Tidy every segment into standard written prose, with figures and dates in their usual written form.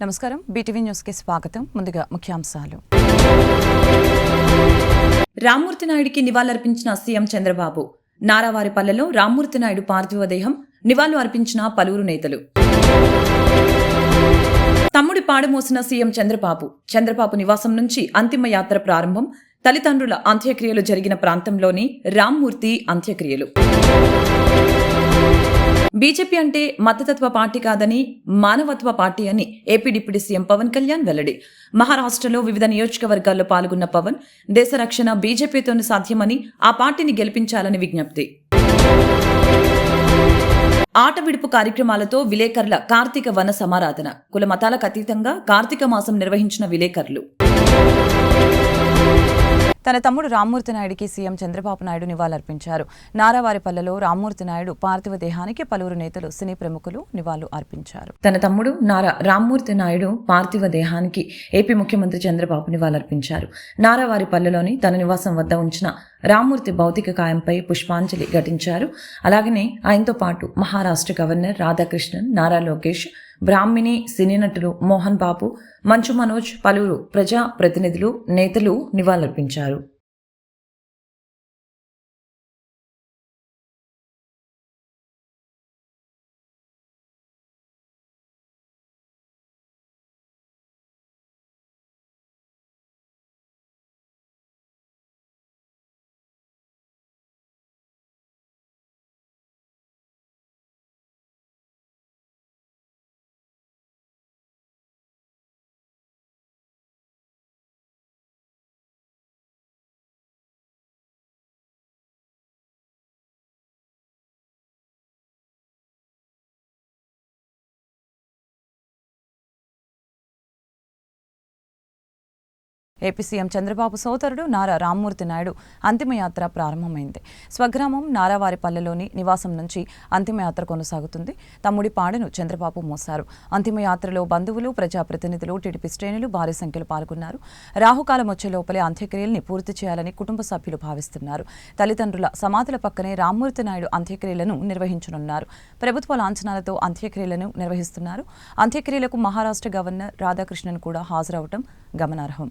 నమస్కారం BTV news కి స్వాగతం. ముందుగా ముఖ్యాంశాలు. రామ్మూర్తి నాయుడికి నివాళులర్పించిన సీఎం చంద్రబాబు. నారావారిపల్లెలో రామ్మూర్తి నాయుడు పార్థివ దేహం నివాళులు అర్పించిన పలువురు నేతలు. తమ్ముడి పాడమోసిన సీఎం చంద్రబాబు నివాసం నుంచి అంతిమ యాత్ర ప్రారంభం. తల్లిదండ్రుల అంత్యక్రియలు జరిగిన ప్రాంతంలోని రామ్మూర్తి అంత్యక్రియలు. బీజేపీ అంటే మతతత్వ పార్టీ కాదని మానవత్వ పార్టీ అని AP deputy CM Pawan Kalyan వెల్లడి. మహారాష్ట్రలో వివిధ నియోజకవర్గాల్లో పాల్గొన్న పవన్ దేశ రక్షణ బీజేపీతోనే సాధ్యమని ఆ పార్టీని గెలిపించాలని విజ్ఞప్తి. ఆట విడుపు కార్యక్రమాలతో విలేకరుల కార్తీక వన సమారాధన. కుల మతాలకు అతీతంగా కార్తీక మాసం నిర్వహించిన విలేకరులు. తన తమ్ముడు రామ్మూర్తి నాయుడికి సీఎం చంద్రబాబు నాయుడు నివాళులర్పించారు. నారావారిపల్లెలో రామ్మూర్తి నాయుడు పార్థివ దేహానికి పలువురు నేతలు, సినీ ప్రముఖులు నివాళులు అర్పించారు. తన తమ్ముడు రామ్మూర్తి నాయుడు పార్థివ దేహానికి ఏపీ ముఖ్యమంత్రి చంద్రబాబు నివాళులర్పించారు. నారావారిపల్లెలోని తన నివాసం వద్ద ఉంచిన రామ్మూర్తి భౌతిక కాయంపై పుష్పాంజలి ఘటించారు. అలాగనే ఆయనతో పాటు మహారాష్ట్ర గవర్నర్ రాధాకృష్ణన్, నారా లోకేష్, బ్రాహ్మిణి, సినీ నటులు మోహన్ బాబు, మంచు మనోజ్, పలువురు ప్రజా ప్రతినిధులు, నేతలు నివాళులర్పించారు. ఏపీ సీఎం చంద్రబాబు సోదరుడు నారా రామ్మూర్తి నాయుడు అంతిమయాత్ర ప్రారంభమైంది. స్వగ్రామం నారావారిపల్లెలోని నివాసం నుంచి అంతిమయాత్ర కొనసాగుతుంది. తమ్ముడి పాడను చంద్రబాబు మోశారు. అంతిమయాత్రలో బంధువులు, ప్రజాప్రతినిధులు, టీడీపీ శ్రేణులు భారీ సంఖ్యలో పాల్గొన్నారు. రాహుకాలం వచ్చే లోపలే అంత్యక్రియల్ని పూర్తి చేయాలని కుటుంబ సభ్యులు భావిస్తున్నారు. తల్లిదండ్రుల సమాధుల పక్కనే రామ్మూర్తి నాయుడు అంత్యక్రియలను నిర్వహించనున్నారు. ప్రభుత్వ లాంఛనాలతో అంత్యక్రియలను నిర్వహిస్తున్నారు. అంత్యక్రియలకు మహారాష్ట్ర గవర్నర్ రాధాకృష్ణన్ కూడా హాజరవటం గమనార్హం.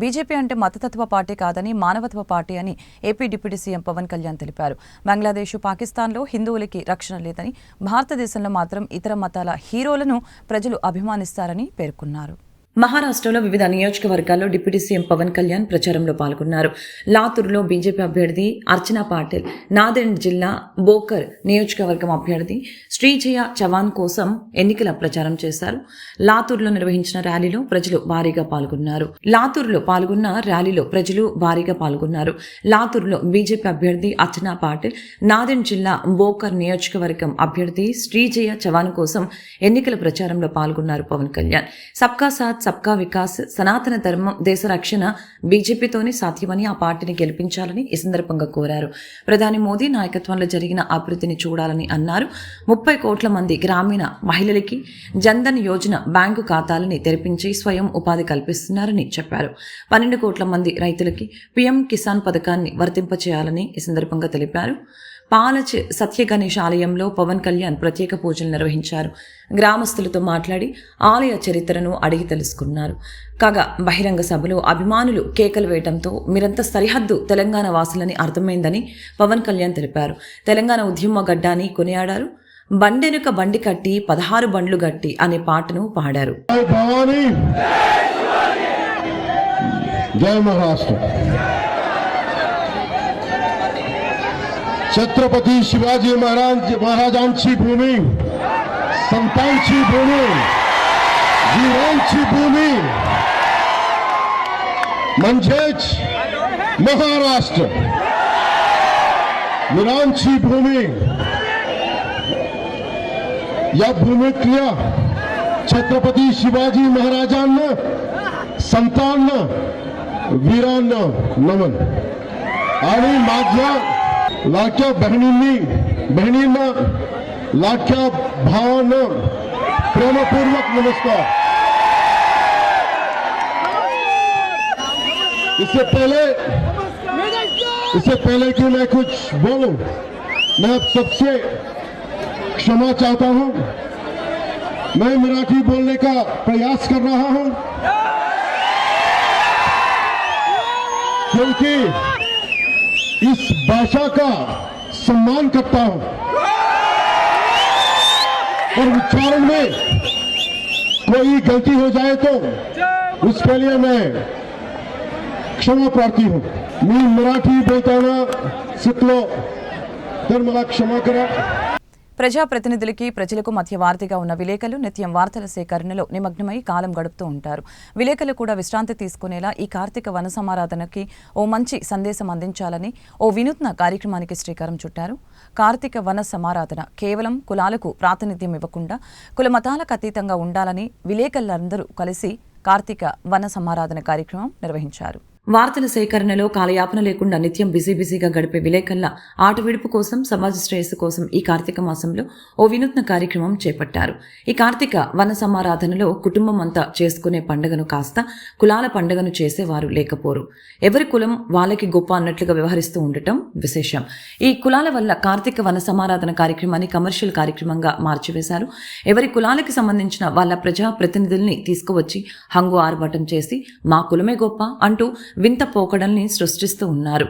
బీజేపీ అంటే మతతత్వ పార్టీ కాదని మానవత్వ పార్టీ అని AP deputy CM Pawan Kalyan తెలిపారు. బంగ్లాదేశ్, పాకిస్తాన్లో హిందువులకి రక్షణ లేదని, భారతదేశంలో మాత్రం ఇతర మతాల హీరోలను ప్రజలు అభిమానిస్తారని పేర్కొన్నారు. మహారాష్ట్రలో వివిధ నియోజకవర్గాల్లో డిప్యూటీ సీఎం పవన్ కళ్యాణ్ ప్రచారంలో పాల్గొన్నారు. లాతూర్లో బీజేపీ అభ్యర్థి అర్చనా పాటిల్, నాందేడ్ జిల్లా బోకర్ నియోజకవర్గం అభ్యర్థి శ్రీజయ చవాన్ కోసం ఎన్నికల ప్రచారం చేశారు. లాతూర్లో నిర్వహించిన ర్యాలీలో ప్రజలు భారీగా పాల్గొన్నారు. లాతూర్లో బీజేపీ అభ్యర్థి అర్చనా పాటిల్, నాందేడ్ జిల్లా బోకర్ నియోజకవర్గం అభ్యర్థి శ్రీజయ చవాన్ కోసం ఎన్నికల ప్రచారంలో పాల్గొన్నారు. పవన్ కళ్యాణ్ సబ్కా సాత్ సబ్కా వికాస్, సనాతన ధర్మం, దేశ రక్షణ బీజేపీతోనే సాధ్యమని ఆ పార్టీని గెలిపించాలని ఈ సందర్భంగా కోరారు. ప్రధాని మోదీ నాయకత్వంలో జరిగిన అభివృద్ధిని చూడాలని అన్నారు. 30 కోట్ల మంది గ్రామీణ మహిళలకి జన్ధన్ యోజన బ్యాంకు ఖాతాలని తెరిపించి స్వయం ఉపాధి కల్పిస్తున్నారని చెప్పారు. 12 కోట్ల మంది రైతులకి పీఎం కిసాన్ పథకాన్ని వర్తింపచేయాలని ఈ సందర్భంగా తెలిపారు. పాలచ్ సత్యగణేష్ ఆలయంలో పవన్ కళ్యాణ్ ప్రత్యేక పూజలు నిర్వహించారు. గ్రామస్తులతో మాట్లాడి ఆలయ చరిత్రను అడిగి తెలుసుకున్నారు. కాగా బహిరంగ సభలో అభిమానులు కేకలు వేయడంతో మీరంతా సరిహద్దు తెలంగాణ వాసులని అర్థమైందని పవన్ కళ్యాణ్ తెలిపారు. తెలంగాణ ఉద్యమ గడ్డాని కొనియాడారు. బండెనుక బండి కట్టి 16 బండ్లు గట్టి అనే పాటను పాడారు. छत्रपती शिवाजी महाराजांची भूमी, संतांची भूमी, वीरांची भूमी म्हणजेच महाराष्ट्र. वीरांची भूमी, या भूमीतल्या छत्रपती शिवाजी महाराजांना, संतांना, वीरांना नमन. आणि माझ्या लाडक्या बहिणींना, लाडक्या भावांना प्रेमपूर्वक नमस्कार. इससे पहले कि मैं कुछ बोलूं, मैं आप सबसे क्षमा चाहता हूं. मैं मराठी बोलने का प्रयास कर रहा हूं क्योंकि इस भाषा का सम्मान करता हूं और उच्चारण में कोई गलती हो जाए तो उसके लिए मैं क्षमा प्रार्थी हूं. मी मराठी बोलताना शिकलो तर मला क्षमा करा. ప్రజాప్రతినిధులకి ప్రజలకు మధ్య వార్తగా ఉన్న విలేకరులు నిత్యం వార్తల సేకరణలో నిమగ్నమై కాలం గడుపుతూ ఉంటారు. విలేకరులు కూడా విశ్రాంతి తీసుకునేలా ఈ కార్తీక వన సమారాధనకి ఓ మంచి సందేశం అందించాలని ఓ వినూత్న కార్యక్రమానికి శ్రీకారం చుట్టారు. కార్తీక వన సమారాధన కేవలం కులాలకు ప్రాతినిధ్యం ఇవ్వకుండా కుల మతాలకు అతీతంగా ఉండాలని విలేకరులందరూ కలిసి కార్తీక వన సమారాధన కార్యక్రమం నిర్వహించారు. వార్తల సేకరణలో కాలయాపన లేకుండా నిత్యం బిజీగా గడిపే విలేకరుల ఆట విడుపు కోసం, సమాజ శ్రేయస్సు కోసం ఈ కార్తీక మాసంలో ఓ వినూత్న కార్యక్రమం చేపట్టారు. ఈ కార్తీక వన సమారాధనలో కుటుంబం అంతా చేసుకునే పండుగను కాస్త కులాల పండుగను చేసేవారు లేకపోరు. ఎవరి కులం వాళ్ళకి గొప్ప అన్నట్లుగా వ్యవహరిస్తూ ఉండటం విశేషం. ఈ కులాల వల్ల కార్తీక వన సమారాధన కార్యక్రమాన్ని కమర్షియల్ కార్యక్రమంగా మార్చివేశారు. ఎవరి కులాలకి సంబంధించిన వాళ్ళ ప్రజా ప్రతినిధుల్ని తీసుకువచ్చి హంగు ఆర్భాటం చేసి మా కులమే గొప్ప అంటూ వింత పోకడల్ని సృష్టిస్తూ ఉన్నారు.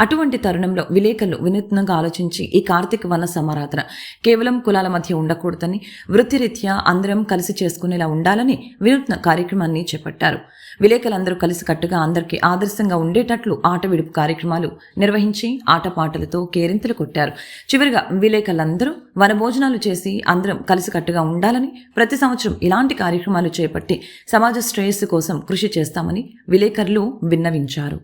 అటువంటి తరుణంలో విలేకరులు వినూత్నంగా ఆలోచించి ఈ కార్తీక వన సమారాధన కేవలం కులాల మధ్య ఉండకూడదని, వృత్తిరీత్యా అందరం కలిసి చేసుకునేలా ఉండాలని వినూత్న కార్యక్రమాన్ని చేపట్టారు. విలేకరులందరూ కలిసికట్టుగా అందరికీ ఆదర్శంగా ఉండేటట్లు ఆట విడుపు కార్యక్రమాలు నిర్వహించి ఆటపాటలతో కేరింతలు కొట్టారు. చివరిగా విలేకరులందరూ వనభోజనాలు చేసి అందరం కలిసికట్టుగా ఉండాలని, ప్రతి సంవత్సరం ఇలాంటి కార్యక్రమాలు చేపట్టి సమాజ శ్రేయస్సు కోసం కృషి చేస్తామని విలేకరులు విన్నవించారు.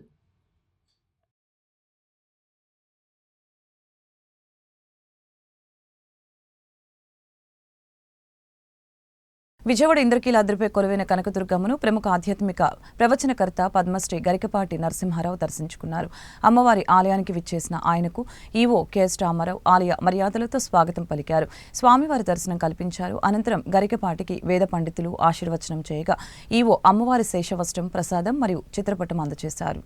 విజయవాడ ఇంద్రకీలాద్రిపై కొలువైన కనకదుర్గమ్మను ప్రముఖ ఆధ్యాత్మిక ప్రవచనకర్త పద్మశ్రీ గరికపాటి నరసింహారావు దర్శించుకున్నారు. అమ్మవారి ఆలయానికి విచ్చేసిన ఆయనకు ఈవో కెఎస్ రామారావు ఆలయ మర్యాదలతో స్వాగతం పలికారు. స్వామివారి దర్శనం కల్పించారు. అనంతరం గరికపాటికి వేద పండితులు ఆశీర్వచనం చేయగా ఈవో అమ్మవారి శేషవస్త్రం, ప్రసాదం మరియు చిత్రపటం అందజేశారు.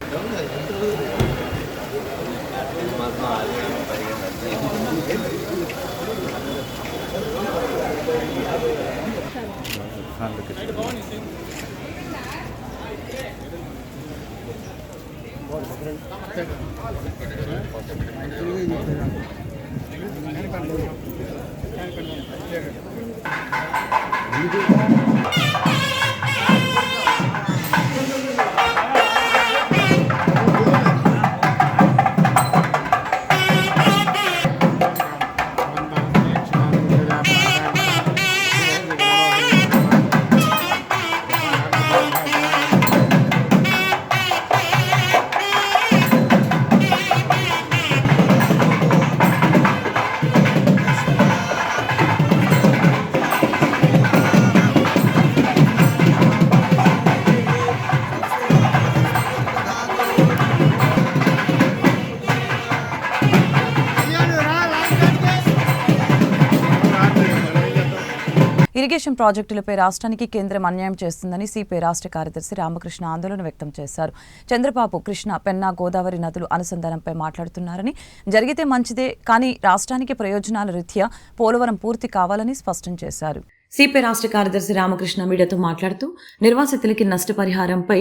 ఇరిగేషన్ ప్రాజెక్టులపై రాష్ట్రానికి కేంద్రం అన్యాయం చేస్తుందని సిపిఐ రాష్ట్ర కార్యదర్శి రామకృష్ణ ఆందోళన వ్యక్తం చేశారు. చంద్రబాబు కృష్ణ, పెన్నా, గోదావరి నదులు అనుసంధానంపై మాట్లాడుతున్నారని, జరిగితే మంచిదే కానీ రాష్ట్రానికి ప్రయోజనాల రీత్యా పోలవరం పూర్తి కావాలని స్పష్టం చేశారు. సిపిఐ రాష్ట్ర కార్యదర్శి రామకృష్ణ మీడియాతో మాట్లాడుతూ నిర్వాసితులకి నష్టపరిహారంపై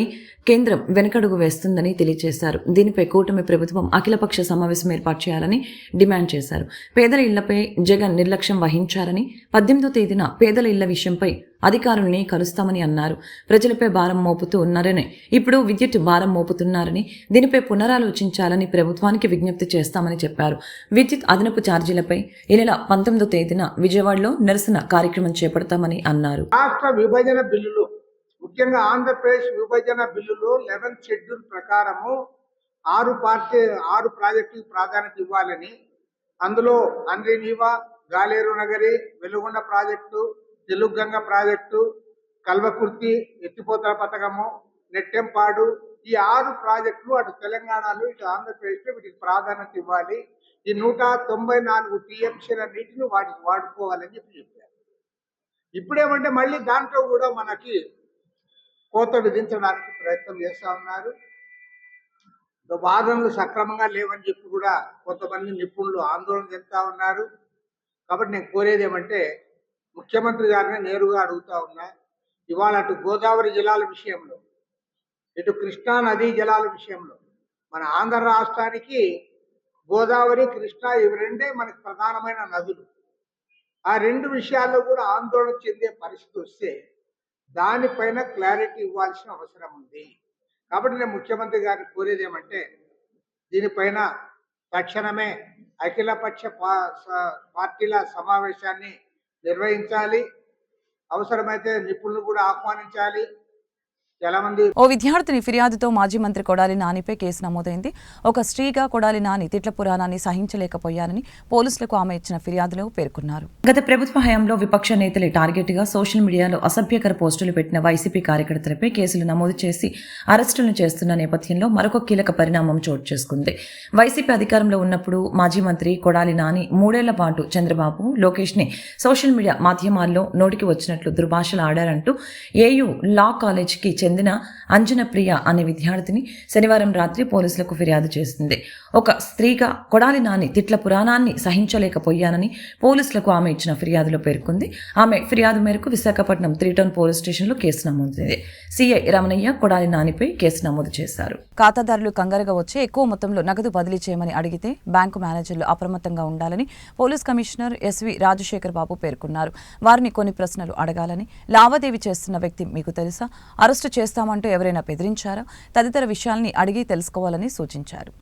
కేంద్రం వెనకడుగు వేస్తుందని తెలియజేశారు. దీనిపై కూటమి ప్రభుత్వం అఖిలపక్ష సమావేశం ఏర్పాటు చేయాలని డిమాండ్ చేశారు. పేదల ఇళ్లపై జగన్ నిర్లక్ష్యం వహించారని, 18వ తేదీన పేదల ఇళ్ల విషయంపై అధికారుల్ని కలుస్తామని అన్నారు. ప్రజలపై భారం మోపుతూ ఉన్నారని, ఇప్పుడు విద్యుత్ భారం మోపుతున్నారని, దీనిపై పునరాలోచించాలని ప్రభుత్వానికి విజ్ఞప్తి చేస్తామని చెప్పారు. విద్యుత్ అదనపు ఛార్జీలపై ఈ నెల 19వ తేదీన విజయవాడలో నిరసన కార్యక్రమం చేపడతామని అన్నారు. రాష్ట్ర విభజన బిల్లులు, ముఖ్యంగా ఆంధ్రప్రదేశ్ విభజన బిల్లులో 11th షెడ్యూల్ ప్రకారము 6 ప్రాజెక్టులకు ప్రాధాన్యత ఇవ్వాలని, అందులో అంద్రినీవా, గాలేరు నగరి, వెలుగొండ ప్రాజెక్టు, తెలుగంగ ప్రాజెక్టు, కల్వకుర్తి ఎత్తిపోతల పథకము, నెట్టెంపాడు, ఈ 6 ప్రాజెక్టులు అటు తెలంగాణలో ఇటు ఆంధ్రప్రదేశ్లో వీటికి ప్రాధాన్యత ఇవ్వాలి. ఈ 194 టీఎంసీల నీటిని వాటికి వాడుకోవాలని చెప్పారు. ఇప్పుడేమంటే మళ్ళీ దాంట్లో కూడా మనకి కోత విధించడానికి ప్రయత్నం చేస్తూ ఉన్నారు. వాదనలు సక్రమంగా లేవని చెప్పి కూడా కొంతమంది నిపుణులు ఆందోళన చెందుతా ఉన్నారు. కాబట్టి నేను కోరేది ఏమంటే ముఖ్యమంత్రి గారిని నేరుగా అడుగుతా ఉన్నా, ఇవాళ అటు గోదావరి జలాల విషయంలో, ఇటు కృష్ణా నదీ జలాల విషయంలో మన ఆంధ్ర రాష్ట్రానికి గోదావరి, కృష్ణా ఇవి రెండే మనకి ప్రధానమైన నదులు. ఆ 2 విషయాల్లో కూడా ఆందోళన చెందే పరిస్థితి వస్తే దానిపైన క్లారిటీ ఇవ్వాల్సిన అవసరం ఉంది. కాబట్టి నేను ముఖ్యమంత్రి గారిని కోరేది ఏమంటే దీనిపైన తక్షణమే అఖిలపక్ష పార్టీల సమావేశాన్ని నిర్వహించాలి. అవసరమైతే నిపుణులు కూడా ఆహ్వానించాలి. ఓ విద్యార్థిని ఫిర్యాదుతో మాజీ మంత్రి కొడాలి నానిపై కేసు నమోదైంది. ఒక స్త్రీగా కొడాలి నాని తిట్ల పురాణాన్ని సహించలేకపోయానని పోలీసులకు ఆమె ఇచ్చిన ఫిర్యాదులో పేర్కొన్నారు. గత ప్రభుత్వ హయాంలో విపక్ష నేతలే టార్గెట్ గా సోషల్ మీడియాలో అసభ్యకర పోస్టులు పెట్టిన వైసీపీ కార్యకర్తలపై కేసులు నమోదు చేసి అరెస్టులను చేస్తున్న నేపథ్యంలో మరొక కీలక పరిణామం చోటు చేసుకుంది. వైసీపీ అధికారంలో ఉన్నప్పుడు మాజీ మంత్రి కొడాలి నాని 3 ఏళ్ల పాటు చంద్రబాబు, లోకేష్ ని సోషల్ మీడియా మాధ్యమాల్లో నోటికి వచ్చినట్లు దుర్భాషలు ఆడారంటూ ఏయూ లా కాలేజ్కి చెందిన అంజన ప్రియ అనే విద్యార్థిని శనివారం రాత్రి పోలీసులకు ఫిర్యాదు చేసింది. ఒక స్త్రీగా కొడాలి నాని తిట్ల పురాణాన్ని సహించలేకపోయానని పోలీసులకు ఆమె ఇచ్చిన ఫిర్యాదులో పేర్కొంది. ఆమె ఫిర్యాదు మేరకు విశాఖపట్నం 3 టౌన్ పోలీస్ స్టేషన్లో కేసు నమోదైంది. సిఐ రమణయ్య కొడాలి నానిపై కేసు నమోదు చేశారు. ఖాతాదారులు కంగారుగా వచ్చి ఎక్కువ మొత్తంలో నగదు బదిలీ చేయమని అడిగితే బ్యాంకు మేనేజర్లు అప్రమత్తంగా ఉండాలని పోలీస్ కమిషనర్ ఎస్వి రాజశేఖర్ బాబు పేర్కొన్నారు. వారిని కొన్ని ప్రశ్నలు అడగాలని, లావాదేవీ చేస్తున్న వ్యక్తి మీకు తెలుసా, అరెస్టు చేస్తామంటూ ఎవరైనా బెదిరించారా తదితర విషయాల్ని అడిగి తెలుసుకోవాలని సూచించారు.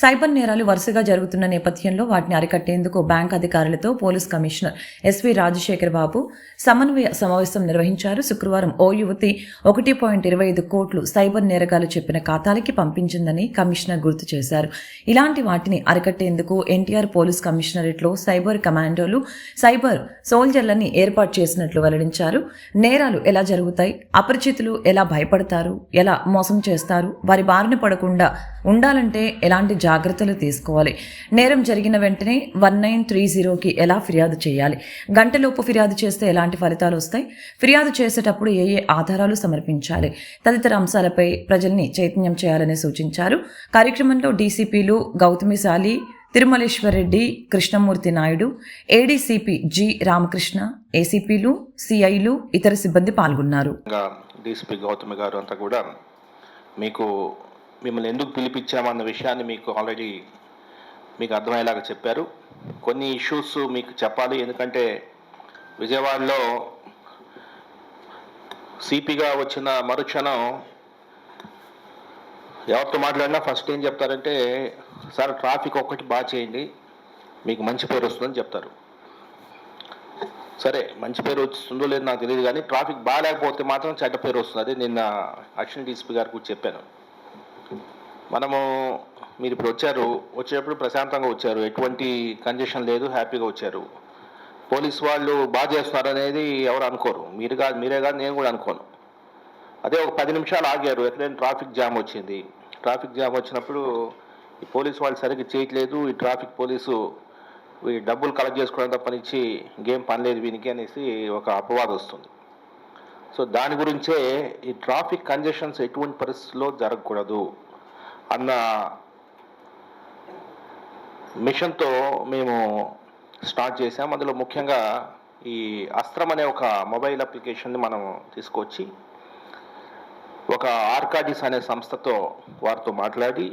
సైబర్ నేరాలు వరుసగా జరుగుతున్న నేపథ్యంలో వాటిని అరికట్టేందుకు బ్యాంక్ అధికారులతో పోలీస్ కమిషనర్ ఎస్వి రాజశేఖర్ బాబు సమన్వయ సమావేశం నిర్వహించారు. శుక్రవారం ఓ యువతి 1.25 కోట్లు సైబర్ నేరగాలు చెప్పిన ఖాతాలకి పంపించిందని కమిషనర్ గుర్తు చేశారు. ఇలాంటి వాటిని అరికట్టేందుకు ఎన్టీఆర్ పోలీస్ కమిషనరేట్లో సైబర్ కమాండోలు, సైబర్ సోల్జర్లని ఏర్పాటు చేసినట్లు వెల్లడించారు. నేరాలు ఎలా జరుగుతాయి, అపరిచితులు ఎలా భయపడతారు, ఎలా మోసం చేస్తారు, వారి బారిన పడకుండా ఉండాలంటే ఎలాంటి జాగ్రత్తలు తీసుకోవాలి, నేరం జరిగిన వెంటనే 1930కి ఎలా ఫిర్యాదు చేయాలి, గంటలోపు ఫిర్యాదు చేస్తే ఎలాంటి ఫలితాలు వస్తాయి, ఫిర్యాదు చేసేటప్పుడు ఏ ఆధారాలు సమర్పించాలి తదితర అంశాలపై ప్రజల్ని చైతన్యం చేయాలని సూచించారు. కార్యక్రమంలో డీసీపీలు గౌతమిశాలి, తిరుమలేశ్వర్ రెడ్డి, కృష్ణమూర్తి నాయుడు, ఏడీసీపీ జి రామకృష్ణ, ఏసీపీలు, సిఐలు, ఇతర సిబ్బంది పాల్గొన్నారు. డీసీపీ గౌతమి గారు అంతా కూడా మిమ్మల్ని ఎందుకు పిలిపించామన్న విషయాన్ని మీకు ఆల్రెడీ మీకు అర్థమయ్యేలాగా చెప్పారు. కొన్ని ఇష్యూస్ మీకు చెప్పాలి, ఎందుకంటే విజయవాడలో సిపిగా వచ్చిన మరుక్షణం ఎవరితో మాట్లాడినా ఫస్ట్ ఏం చెప్తారంటే, సార్ ట్రాఫిక్ ఒక్కటి బాగా చేయండి, మీకు మంచి పేరు వస్తుందని చెప్తారు. సరే, మంచి పేరు వస్తుందో లేదో నాకు తెలియదు, కానీ ట్రాఫిక్ బాగాలేకపోతే మాత్రం చెడ్డ పేరు వస్తుంది. అదే నిన్న అడిషనల్ డీసీపీ గారికి కూడా చెప్పాను. మీరు ఇప్పుడు వచ్చేటప్పుడు ప్రశాంతంగా వచ్చారు, ఎటువంటి కంజెషన్ లేదు, హ్యాపీగా వచ్చారు. పోలీస్ వాళ్ళు బాగా చేస్తున్నారు అనేది ఎవరు అనుకోరు, మీరే కాదు నేను కూడా అనుకోను. అదే ఒక 10 నిమిషాలు ఆగారు, ఎక్కడైనా ట్రాఫిక్ జామ్ వచ్చింది. ట్రాఫిక్ జామ్ వచ్చినప్పుడు ఈ పోలీసు వాళ్ళు సరిగ్గా చేయట్లేదు, ఈ ట్రాఫిక్ పోలీసు డబ్బులు కలెక్ట్ చేసుకోవడం తప్పనిచ్చి ఇంకేం పని లేదు వీనికి అనేసి ఒక అపవాదం వస్తుంది. సో దాని గురించే ఈ ట్రాఫిక్ కంజెషన్స్ ఎటువంటి పరిస్థితుల్లో జరగకూడదు అన్న మిషన్తో మేము స్టార్ట్ చేసాం. అందులో ముఖ్యంగా ఈ అస్త్రం అనే ఒక మొబైల్ అప్లికేషన్ని మనం తీసుకొచ్చి ఒక ఆర్కాడిస్ అనే సంస్థతో వారితో మాట్లాడి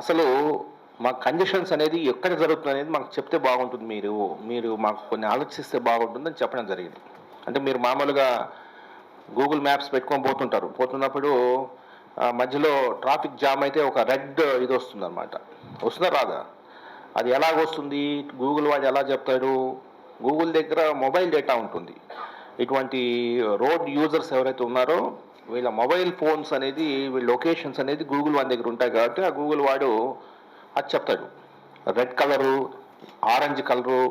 అసలు మా కండిషన్స్ అనేది ఎక్కడ జరుగుతుంది అనేది మాకు చెప్తే బాగుంటుంది, మీరు మాకు కొన్ని ఆలోచిస్తే బాగుంటుందని చెప్పడం జరిగింది. అంటే మీరు మామూలుగా గూగుల్ మ్యాప్స్ పెట్టుకొని పోతున్నప్పుడు మధ్యలో ట్రాఫిక్ జామ్ అయితే ఒక రెడ్ ఇది వస్తుంది అనమాట. వస్తుందా రాదా? అది ఎలాగొస్తుంది? గూగుల్ వాడు ఎలా చెప్తాడు? గూగుల్ దగ్గర మొబైల్ డేటా ఉంటుంది. ఇటువంటి రోడ్ యూజర్స్ ఎవరైతే ఉన్నారో వీళ్ళ మొబైల్ ఫోన్స్ అనేది, వీళ్ళ లొకేషన్స్ అనేది గూగుల్ వాడి దగ్గర ఉంటాయి కాబట్టి ఆ గూగుల్ వాడు అది చెప్తాడు. రెడ్ కలరు, ఆరెంజ్ కలరు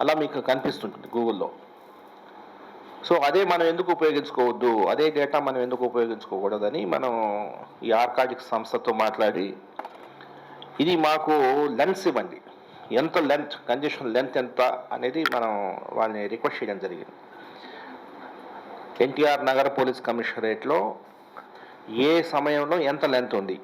అలా మీకు కనిపిస్తుంటుంది గూగుల్లో. సో అదే మనం ఎందుకు ఉపయోగించుకోవద్దు, అదే డేటా మనం ఎందుకు ఉపయోగించుకోకూడదని మనం ఈ ఆర్కాడిక్ సంస్థతో మాట్లాడి ఇది మాకు లెన్స్ ఇవ్వండి, ఎంత లెంత్, కంజెషన్ లెంత్ ఎంత అనేది మనం వాళ్ళని రిక్వెస్ట్ చేయడం జరిగింది. ఎన్టీఆర్ నగర పోలీస్ కమిషనరేట్లో ఏ సమయంలో ఎంత లెంత్ ఉంది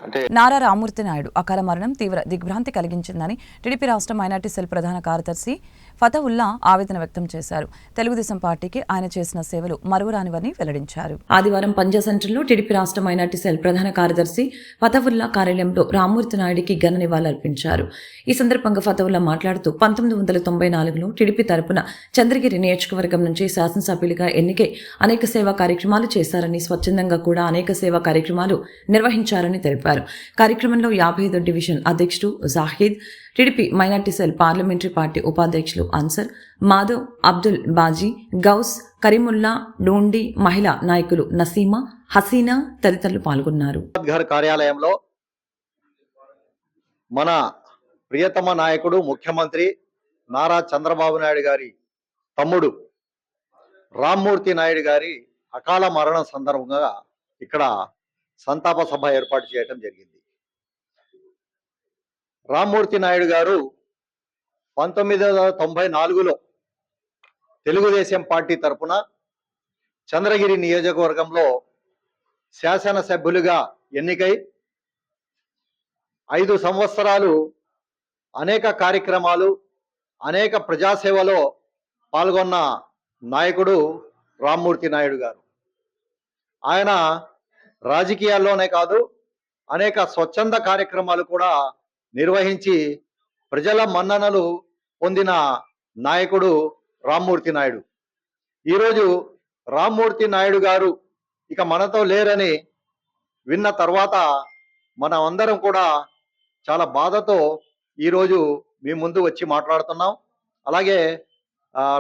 అంటే. నారా రామ్మూర్తి నాయుడు అకాల మరణం తీవ్ర దిగ్భ్రాంతి కలిగించిందని టీడీపీ రాష్ట్ర మైనార్టీ సెల్ ప్రధాన కార్యదర్శి ఫతవుల్లా ఆవేదన వ్యక్తం చేశారు. తెలుగుదేశం పార్టీకి ఆయన చేసిన సేవలు మరువరానివని వెల్లడించారు. ఆదివారం పంజా సెంటర్లో టీడీపీ రాష్ట్ర మైనార్టీ సెల్ ప్రధాన కార్యదర్శి ఫతవుల్లా కార్యాలయంలో రామ్మూర్తి నాయుడికి ఘన నివాళులర్పించారు. ఈ సందర్భంగా ఫతవుల్లా మాట్లాడుతూ 1994లో టీడీపీ తరపున చంద్రగిరి నియోజకవర్గం నుంచి శాసనసభ్యులుగా ఎన్నికై అనేక సేవా కార్యక్రమాలు చేశారని, స్వచ్ఛందంగా కూడా అనేక సేవా కార్యక్రమాలు నిర్వహించారని తెలిపారు. కార్యక్రమంలో 55వ డివిజన్ అధ్యక్షుడు Zahid, TDP minority cell parliamentary party ఉపాధ్యక్షులు అన్సర్, మాధవ్, అబ్దుల్ బాజీ, గౌస్, కరీముల్లా, డోండి, మహిళా నాయకులు నసీమా, హసీనా తదితరులు పాల్గొన్నారు. కార్యాలయంలో మన ప్రియతమ నాయకుడు ముఖ్యమంత్రి నారా చంద్రబాబు నాయుడు గారి తమ్ముడు రామ్మూర్తి నాయుడు గారి అకాల మరణం సందర్భంగా ఇక్కడ సంతాప సభ ఏర్పాటు చేయడం జరిగింది. రామ్మూర్తి నాయుడు గారు 1994లో తెలుగుదేశం పార్టీ తరపున చంద్రగిరి నియోజకవర్గంలో శాసనసభ్యులుగా ఎన్నికై 5 సంవత్సరాలు అనేక కార్యక్రమాలు, అనేక ప్రజాసేవలో పాల్గొన్న నాయకుడు రామ్మూర్తి నాయుడు గారు. ఆయన రాజకీయాల్లోనే కాదు, అనేక స్వచ్ఛంద కార్యక్రమాలు కూడా నిర్వహించి ప్రజల మన్ననలు పొందిన నాయకుడు రామ్మూర్తి నాయుడు. ఈరోజు రామ్మూర్తి నాయుడు గారు ఇక మనతో లేరని విన్న తర్వాత మనం అందరం కూడా చాలా బాధతో ఈరోజు మీ ముందు వచ్చి మాట్లాడుతున్నాం. అలాగే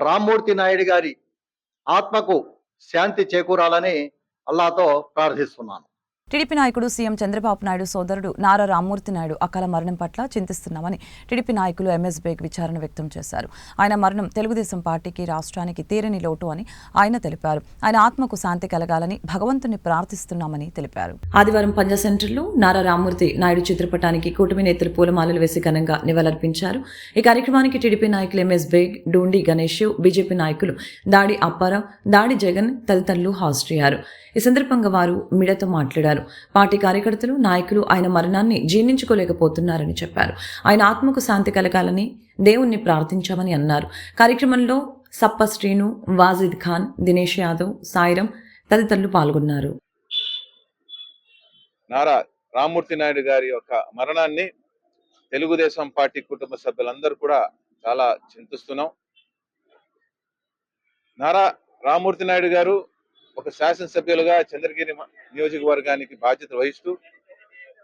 రామ్మూర్తి నాయుడు గారి ఆత్మకు శాంతి చేకూరాలని అల్లాహ్తో ప్రార్థిస్తున్నాను. టీడీపీ నాయకుడు సీఎం చంద్రబాబు నాయుడు సోదరుడు నారా రామ్మూర్తి నాయుడు అకాల మరణం పట్ల చింతిస్తున్నామని టీడీపీ నాయకులు ఎంఎస్ బేగ్ విచారణ వ్యక్తం చేశారు. ఆయన మరణం తెలుగుదేశం పార్టీకి, రాష్ట్రానికి తీరని లోటు అని ఆయన తెలిపారు. ఆయన ఆత్మకు శాంతి కలగాలని భగవంతుని ప్రార్థిస్తున్నామని తెలిపారు. ఆదివారం పంజా సెంటర్లో నారా రామ్మూర్తి నాయుడు చిత్రపటానికి కూటమి నేతలు పూలమాలలు వేసి ఘనంగా నివాళులర్పించారు. ఈ కార్యక్రమానికి టీడీపీ నాయకులు ఎంఎస్ బేగ్, డూండి గణేష్, బీజేపీ నాయకులు దాడి అప్పారావు, దాడి జగన్ తదితరులు హాజరయ్యారు. ఈ సందర్భంగా వారు మీడియాతో మాట్లాడారు. పార్టీ కార్యకర్తలు, నాయకులు ఆయన మరణాన్ని జీర్ణించుకోలేకపోతున్నారని చెప్పారు. ఆయన ఆత్మకు శాంతి కలగాలని దేవుణ్ణి ప్రార్థించామని అన్నారు. కార్యక్రమంలో సప్ప శ్రీను, వాజిద్ ఖాన్, దినేష్ యాదవ్, సాయిరం తదితరులు పాల్గొన్నారు. నారా రామ్మూర్తి నాయుడు గారి యొక్క మరణాన్ని తెలుగుదేశం పార్టీ కుటుంబ సభ్యులందరూ కూడా చాలా చింతిస్తున్నాం. నారా రామ్మూర్తి నాయుడు గారు ఒక శాసనసభ్యులుగా చంద్రగిరి నియోజకవర్గానికి బాధ్యత వహిస్తూ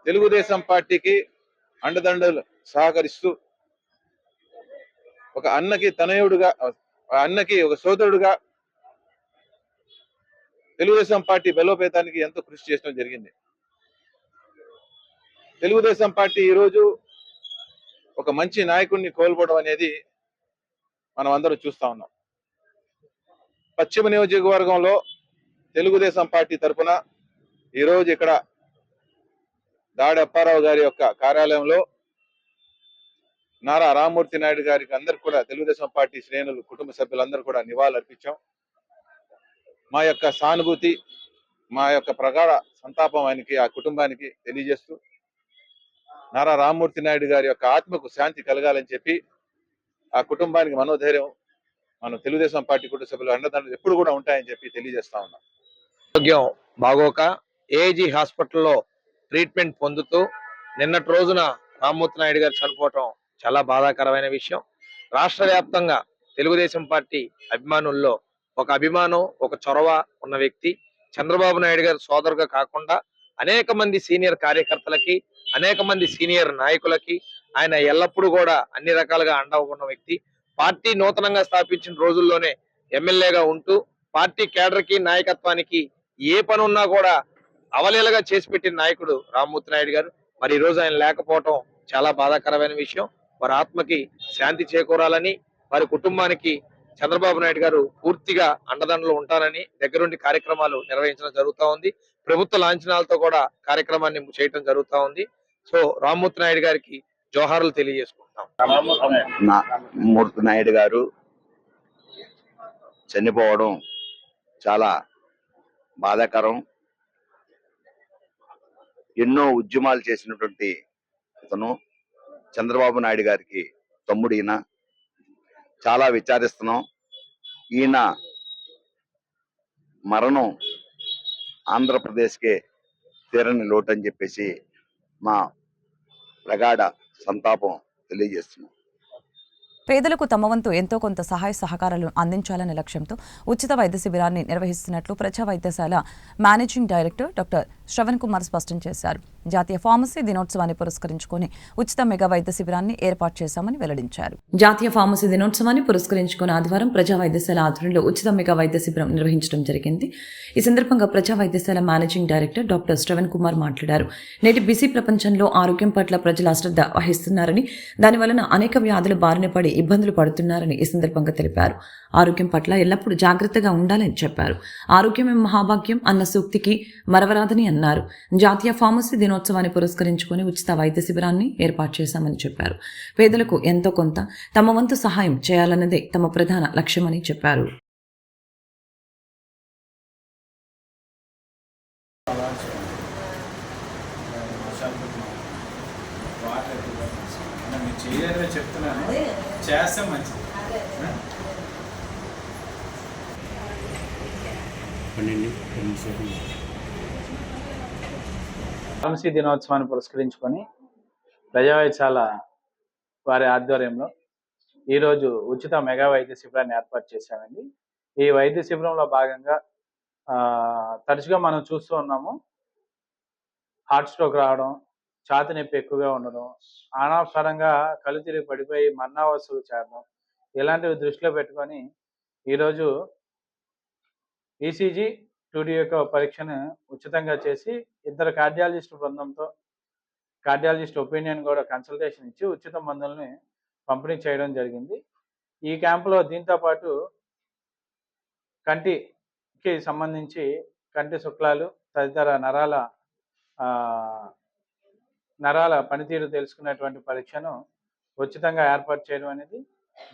తెలుగుదేశం పార్టీకి అండదండలు సహకరిస్తూ ఒక అన్నకి తనయుడుగా, అన్నకి ఒక సోదరుడుగా తెలుగుదేశం పార్టీ బలోపేతానికి ఎంతో కృషి చేయడం జరిగింది. తెలుగుదేశం పార్టీ ఈరోజు ఒక మంచి నాయకుడిని కోల్పోవడం అనేది మనం అందరూ చూస్తా ఉన్నాం. పశ్చిమ నియోజకవర్గంలో తెలుగుదేశం పార్టీ తరఫున ఈరోజు ఇక్కడ దాడి అప్పారావు గారి యొక్క కార్యాలయంలో నారా రామ్మూర్తి నాయుడు గారికి అందరు కూడా తెలుగుదేశం పార్టీ శ్రేణులు కుటుంబ సభ్యులందరూ కూడా నివాళులు అర్పించాం. మా యొక్క సానుభూతి, మా యొక్క ప్రగాఢ సంతాపం ఆయనకి, ఆ కుటుంబానికి తెలియజేస్తూ నారా రామ్మూర్తి నాయుడు గారి యొక్క ఆత్మకు శాంతి కలగాలని చెప్పి ఆ కుటుంబానికి మనోధైర్యం మనం తెలుగుదేశం పార్టీ కుటుంబ సభ్యులు అండదండలు ఎప్పుడు కూడా ఉంటాయని చెప్పి తెలియజేస్తా ఉన్నాం. ఆరోగ్యం బాగోక ఏజీ హాస్పిటల్లో ట్రీట్మెంట్ పొందుతూ నిన్నటి రోజున రామ్మూర్తి నాయుడు గారు చనిపోవటం చాలా బాధాకరమైన విషయం. రాష్ట్ర వ్యాప్తంగా తెలుగుదేశం పార్టీ అభిమానుల్లో ఒక అభిమానం, ఒక చొరవ ఉన్న వ్యక్తి. చంద్రబాబు నాయుడు గారు సోదరుగా కాకుండా అనేక మంది సీనియర్ కార్యకర్తలకి, అనేక మంది సీనియర్ నాయకులకి ఆయన ఎల్లప్పుడూ కూడా అన్ని రకాలుగా అండగా ఉన్న వ్యక్తి. పార్టీ నూతనంగా స్థాపించిన రోజుల్లోనే ఎమ్మెల్యేగా ఉంటూ పార్టీ కేడర్ కి, నాయకత్వానికి ఏ పని ఉన్నా కూడా అవలీలగా చేసి పెట్టిన నాయకుడు రామ్మూర్తి నాయుడు గారు. మరి ఈ రోజు ఆయన లేకపోవటం చాలా బాధాకరమైన విషయం. వారి ఆత్మకి శాంతి చేకూరాలని, వారి కుటుంబానికి చంద్రబాబు నాయుడు గారు పూర్తిగా అండదండలు ఉంటారని దగ్గరుండి కార్యక్రమాలు నిర్వహించడం జరుగుతూ ఉంది. ప్రభుత్వ లాంఛనాలతో కూడా కార్యక్రమాన్ని చేయటం జరుగుతూ ఉంది. సో రామ్మూర్తి నాయుడు గారికి జోహార్లు తెలియజేసుకుంటాం. మూర్తి నాయుడు గారు చనిపోవడం చాలా బాధాకరం. ఎన్నో ఉద్యమాలు చేసినటువంటి అతను చంద్రబాబు నాయుడు గారికి తమ్ముడు. ఈయన చాలా విచారిస్తున్నాం. ఈయన మరణం ఆంధ్రప్రదేశ్కే తీరని లోటు అని చెప్పేసి మా ప్రగాఢ సంతాపం తెలియజేస్తున్నాం. పేదలకు తమ వంతు ఎంతో కొంత సహాయ సహకారాలు అందించాలనే లక్ష్యంతో ఉచిత వైద్య శిబిరాన్ని నిర్వహిస్తున్నట్లు ప్రజా వైద్యశాల managing director doctor Shravan Kumar స్పష్టం చేశారు. జాతీయ ఫార్మసీ దినోత్సవాన్ని పురస్కరించుకొని ఉచిత మెగా వైద్య శిబిరాన్ని ఏర్పాటు చేశామని వెల్లడించారు. జాతీయ ఫార్మసీ దినోత్సవాన్ని పురస్కరించుకుని ఆదివారం ప్రజా వైద్యశాల ఆధ్వర్యంలో ఉచిత మెగా వైద్య శిబిరం నిర్వహించడం జరిగింది. ఈ సందర్భంగా ప్రజా వైద్యశాల managing director doctor Shravan Kumar మాట్లాడారు. నేటి బిజీ ప్రపంచంలో ఆరోగ్యం పట్ల ప్రజలు అశ్రద్ధ వహిస్తున్నారని, దానివలన అనేక వ్యాధుల బారిన పడి ఇబ్బందులు పడుతున్నారని ఈ సందర్భంగా తెలిపారు. ఆరోగ్యం పట్ల ఎల్లప్పుడూ జాగ్రత్తగా ఉండాలని చెప్పారు. ఆరోగ్యమే మహాభాగ్యం అన్న సూక్తికి మరవరాదని అన్నారు. జాతీయ ఫార్మసీ దినోత్సవాన్ని పురస్కరించుకొని ఉచిత వైద్య శిబిరాన్ని ఏర్పాటు చేశామని చెప్పారు. పేదలకు ఎంతో కొంత తమ వంతు సహాయం చేయాలన్నదే తమ ప్రధాన లక్ష్యమని చెప్పారు. చేయలేదని చెప్తున్నాను, చేస్తే మంచిది. ఫార్మసీ దినోత్సవాన్ని పురస్కరించుకొని ప్రజా వైద్యశాల వారి ఆధ్వర్యంలో ఈరోజు ఉచిత మెగా వైద్య శిబిరాన్ని ఏర్పాటు చేశామండి. ఈ వైద్య శిబిరంలో భాగంగా తరచుగా మనం చూస్తూ ఉన్నాము, హార్ట్ స్ట్రోక్ రావడం, ఛాతి నొప్పి ఎక్కువగా ఉండడం, అనవసరంగా కళ్ళు తిరిగి పడిపోయి మరణావస్థలు చేరడం, ఇలాంటివి దృష్టిలో పెట్టుకొని ఈరోజు ఈసీజీ 2D యొక్క పరీక్షను ఉచితంగా చేసి ఇద్దరు కార్డియాలజిస్ట్ బృందంతో కార్డియాలజిస్ట్ ఒపీనియన్ కూడా కన్సల్టేషన్ ఇచ్చి ఉచిత మందుల్ని పంపిణీ చేయడం జరిగింది. ఈ క్యాంపులో దీంతో పాటు కంటికి సంబంధించి కంటి శుక్లాలు తదితర నరాల పనితీరు తెలుసుకునేటువంటి పరీక్షను ఉచితంగా ఏర్పాటు చేయడం అనేది,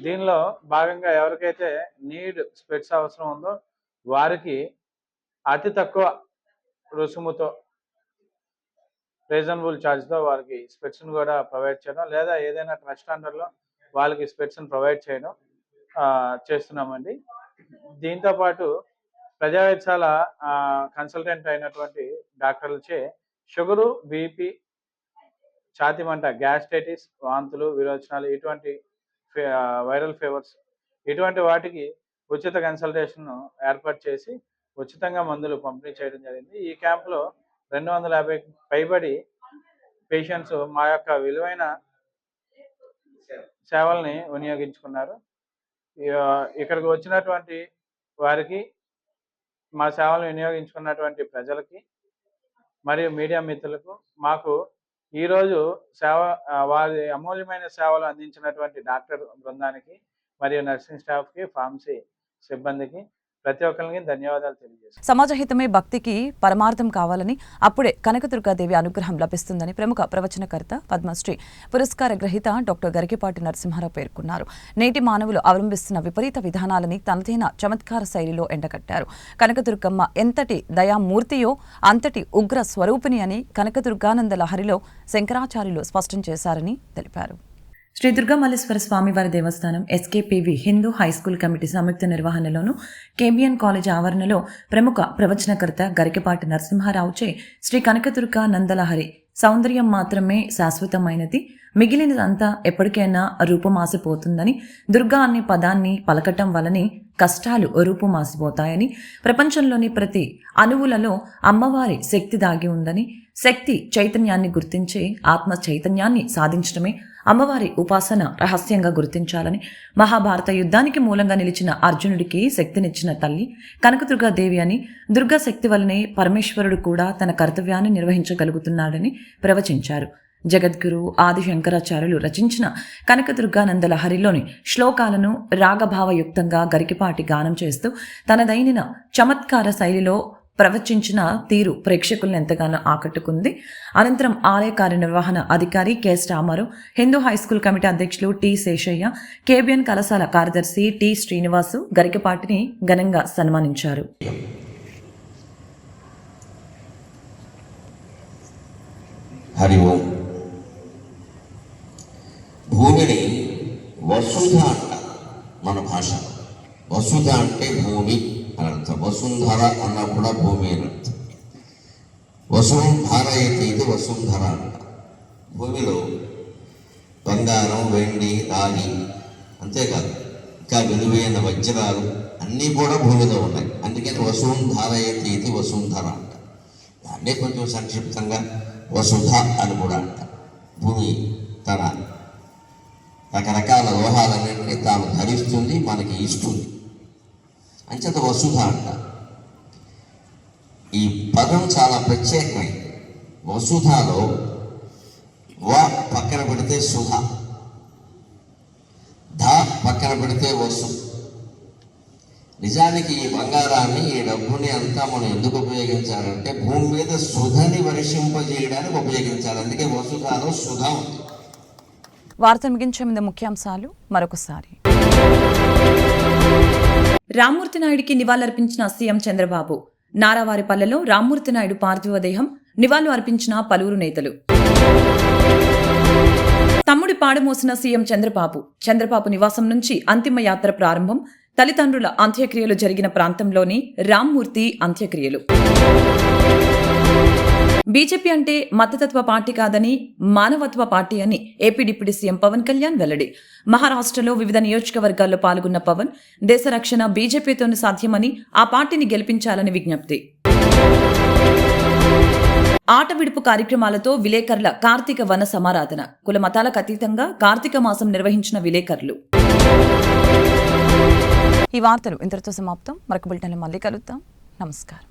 దీనిలో భాగంగా ఎవరికైతే నీడ్ స్పెట్స్ అవసరం ఉందో వారికి అతి తక్కువ రుసుముతో, రీజనబుల్ ఛార్జ్తో వారికి స్పెట్స్ను కూడా ప్రొవైడ్ చేయడం, లేదా ఏదైనా ట్రస్ట్ అండర్లో వాళ్ళకి స్పెట్స్ను ప్రొవైడ్ చేయడం చేస్తున్నామండి. దీంతోపాటు ప్రజా వైద్యశాల కన్సల్టెంట్ అయినటువంటి డాక్టర్లచే షుగరు, బీపీ, ఛాతి మంట, గ్యాస్ట్రైటిస్, వాంతులు, విరోచనాలు, ఇటువంటి వైరల్ ఫీవర్స్, ఇటువంటి వాటికి ఉచిత కన్సల్టేషన్ ఏర్పాటు చేసి ఉచితంగా మందులు పంపిణీ చేయడం జరిగింది. ఈ క్యాంపులో 250 పైబడి పేషెంట్స్ మా యొక్క విలువైన సేవల్ని వినియోగించుకున్నారు. ఇక్కడికి వచ్చినటువంటి వారికి, మా సేవలను వినియోగించుకున్నటువంటి ప్రజలకి మరియు మీడియా మిత్రులకు, మాకు ఈరోజు వారి అమూల్యమైన సేవలు అందించినటువంటి డాక్టర్ బృందానికి మరియు నర్సింగ్ స్టాఫ్కి, ఫార్మసీ సిబ్బందికి ప్రతి ఒక్కరికి ధన్యవాదాలు తెలియజేస్తాను. సమాజహితమే భక్తికి పరమార్థం కావాలని, అప్పుడే కనకదుర్గాదేవి అనుగ్రహం లభిస్తుందని ప్రముఖ ప్రవచనకర్త, పద్మశ్రీ పురస్కార గ్రహీత డాక్టర్ గరికపాటి నరసింహారావు పేర్కొన్నారు. నేటి మానవులు అవలంబిస్తున్న విపరీత విధానాలని తనదైన చమత్కార శైలిలో ఎండగట్టారు. కనకదుర్గమ్మ ఎంతటి దయామూర్తియో అంతటి ఉగ్ర స్వరూపిణి అని కనకదుర్గానంద లహరిలో శంకరాచార్యులు స్పష్టం చేశారని తెలిపారు. శ్రీ దుర్గామల్లేశ్వర స్వామివారి దేవస్థానం ఎస్కేపీవి హిందూ హైస్కూల్ కమిటీ సంయుక్త నిర్వహణలోను కేబిఎన్ కాలేజ్ ఆవరణలో ప్రముఖ ప్రవచనకర్త గరికపాటి నరసింహారావుచే శ్రీ కనకదుర్గా నందలహరి సౌందర్యం మాత్రమే శాశ్వతమైనది, మిగిలినదంతా ఎప్పటికైనా రూపుమాసిపోతుందని, దుర్గా అనే పదాన్ని పలకటం వలనే కష్టాలు రూపుమాసిపోతాయని, ప్రపంచంలోని ప్రతి అణువులలో అమ్మవారి శక్తి దాగి ఉందని, శక్తి చైతన్యాన్ని గుర్తించే ఆత్మ చైతన్యాన్ని సాధించడమే అమ్మవారి ఉపాసన రహస్యంగా గుర్తించాలని, మహాభారత యుద్ధానికి మూలంగా నిలిచిన అర్జునుడికి శక్తినిచ్చిన తల్లి కనకదుర్గాదేవి అని, దుర్గా శక్తి వల్లనే పరమేశ్వరుడు కూడా తన కర్తవ్యాన్ని నిర్వహించగలుగుతున్నాడని ప్రవచించారు. జగద్గురు ఆది శంకరాచార్యులు రచించిన కనకదుర్గానంద లహరిలోని శ్లోకాలను రాగభావయుక్తంగా గరికపాటి గానం చేస్తూ తనదైన చమత్కార శైలిలో ప్రవచించిన తీరు ప్రేక్షకులను ఎంతగానో ఆకట్టుకుంది. అనంతరం ఆలయ కార్యనిర్వహణ అధికారి KS Ramarao, Hindu high school committee అధ్యక్షులు టి శేషయ్య, కేబిఎన్ కళాశాల కార్యదర్శి టి శ్రీనివాసు గరికపాటిని ఘనంగా సన్మానించారు. హరి ఓం. భూమిని వసుధ అంటారు మన భాష. వసుధ అంటే భూమి అని అర్థం. వసుంధర అన్నా కూడా భూమి అని అర్థం. వసుంధర అయితే ఇది వసుంధర అంట. భూమిలో బంగారం, వెండి, రాగి, అంతేకాదు ఇంకా విలువైన వజ్రాలు అన్నీ కూడా భూమిలో ఉన్నాయి. అందుకని వసుంధర అయితే ఇది వసుంధర అంట. దాన్నే కొంచెం సంక్షిప్తంగా వసుధ అని కూడా అంట. భూమి తన రకరకాల లోహాలన్నింటినీ తాను ధరిస్తుంది, మనకి ఇస్తుంది. అంచేత వసుధ అంట. ఈ పదం చాలా ప్రత్యేకమైంది. వసుధలో వ పక్కన పెడితే సుధ, ధ పక్కన పెడితే వసు. నిజానికి ఈ బంగారాన్ని, ఈ డబ్బుని అంతా మనం ఎందుకు ఉపయోగించాలంటే భూమి మీద సుధని వర్షింపజేయడానికి ఉపయోగించాలి. అందుకే వసుధలో సుధ ఉంది. వార్త ముగించే ముందు ముఖ్యాంశాలు మరొకసారి. రామ్మూర్తి నాయుడికి నివాళులర్పించిన సీఎం చంద్రబాబు. నారావారిపల్లెలో రామ్మూర్తి నాయుడు పార్థివ దేహం నివాళులు అర్పించిన పలువురు నేతలు. తమ్ముడి పాడమోసిన సీఎం చంద్రబాబు. చంద్రబాబు నివాసం నుంచి అంతిమ యాత్ర ప్రారంభం. తల్లిదండ్రుల అంత్యక్రియలు జరిగిన ప్రాంతంలోని రామ్మూర్తి అంత్యక్రియలు. బీజేపీ అంటే మతతత్వ పార్టీ కాదని మానవత్వ పార్టీ అని AP deputy CM Pawan Kalyan వెల్లడి. మహారాష్ట్రలో వివిధ నియోజకవర్గాల్లో పాల్గొన్న పవన్ దేశ రక్షణ బీజేపీతోనే సాధ్యమని, ఆ పార్టీని గెలిపించాలని విజ్ఞప్తి. ఆట విడుపు కార్యక్రమాలతో విలేకరుల కార్తీక వన సమారాధన. కుల మతాలకు అతీతంగా కార్తీక మాసం నిర్వహించిన విలేకరులు. ఈ వార్తలు ఇంతటితో సమాప్తం. మరొక బులెటిన్లో మళ్ళీ కలుద్దాం. నమస్కారం.